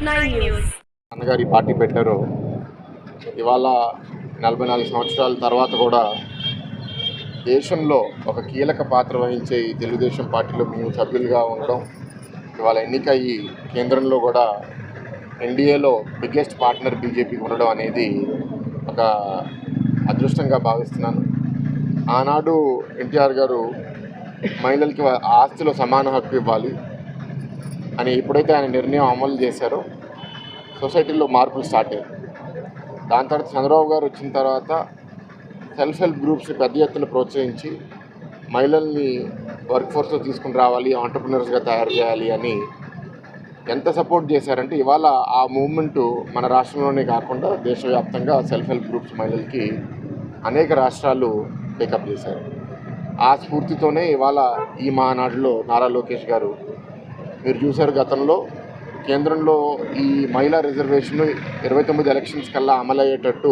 9 News. అన్నగారు ఈ party పెట్టారు. ఇవాళ 44 సంవత్సరాల తర్వాత కూడా దేశంలో ఒక కీలక పాత్ర వహించే ఈ తెలుగుదేశం పార్టీలో మేము సభ్యులుగా ఉండడం, ఇవాళ ఎన్నికయ్యి కేంద్రంలో కూడా ఎన్డీఏలో బిగ్గెస్ట్ పార్ట్నర్ బీజేపీకి ఉండడం అనేది ఒక అదృష్టంగా భావిస్తున్నాను. ఆనాడు ఎన్టీఆర్ గారు మహిళలకి ఆస్తిలో సమాన హక్కు ఇవ్వాలి అని ఎప్పుడైతే ఆయన నిర్ణయం అమలు చేశారో సొసైటీలో మార్పులు స్టార్ట్ అయ్యాయి. దాని తర్వాత చంద్రబాబు గారు వచ్చిన తర్వాత సెల్ఫ్ హెల్ప్ గ్రూప్స్ని పెద్ద ఎత్తున ప్రోత్సహించి మహిళల్ని వర్క్ ఫోర్స్లో తీసుకుని రావాలి, ఆంటర్ప్రినర్స్గా తయారు చేయాలి అని ఎంత సపోర్ట్ చేశారంటే ఇవాళ ఆ మూవ్మెంటు మన రాష్ట్రంలోనే కాకుండా దేశవ్యాప్తంగా సెల్ఫ్ హెల్ప్ గ్రూప్స్ మహిళలకి అనేక రాష్ట్రాలు టేకప్ చేశారు. ఆ స్ఫూర్తితోనే ఇవాళ ఈ మహానాడులో నారా లోకేష్ గారు మీరు చూశారు, గతంలో కేంద్రంలో ఈ మహిళా రిజర్వేషన్ 29 ఎలక్షన్స్ కల్లా అమలయ్యేటట్టు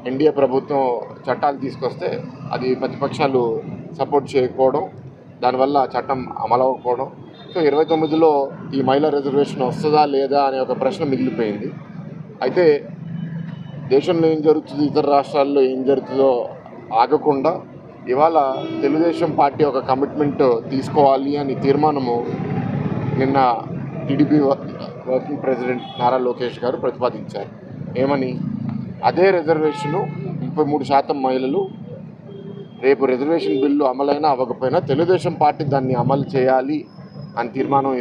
ఎన్డీఏ ప్రభుత్వం చట్టాలు తీసుకొస్తే అది ప్రతిపక్షాలు సపోర్ట్ చేయకపోవడం, దానివల్ల చట్టం అమలవ్వకపోవడం. సో 29లో ఈ మహిళా రిజర్వేషన్ వస్తుందా లేదా అనే ఒక ప్రశ్న మిగిలిపోయింది. అయితే దేశంలో ఏం జరుగుతుంది, ఇతర రాష్ట్రాల్లో ఏం జరుగుతుందో ఆగకుండా ఇవాళ తెలుగుదేశం పార్టీ ఒక కమిట్మెంట్ తీసుకోవాలి అని తీర్మానము నిన్న TDP working president Nara Lokesh గారు ప్రతిపాదించారు. ఏమని, అదే రిజర్వేషను 33% మహిళలు రేపు రిజర్వేషన్ బిల్లు అమలైనా అవ్వకపోయినా తెలుగుదేశం పార్టీ దాన్ని అమలు చేయాలి అని తీర్మానం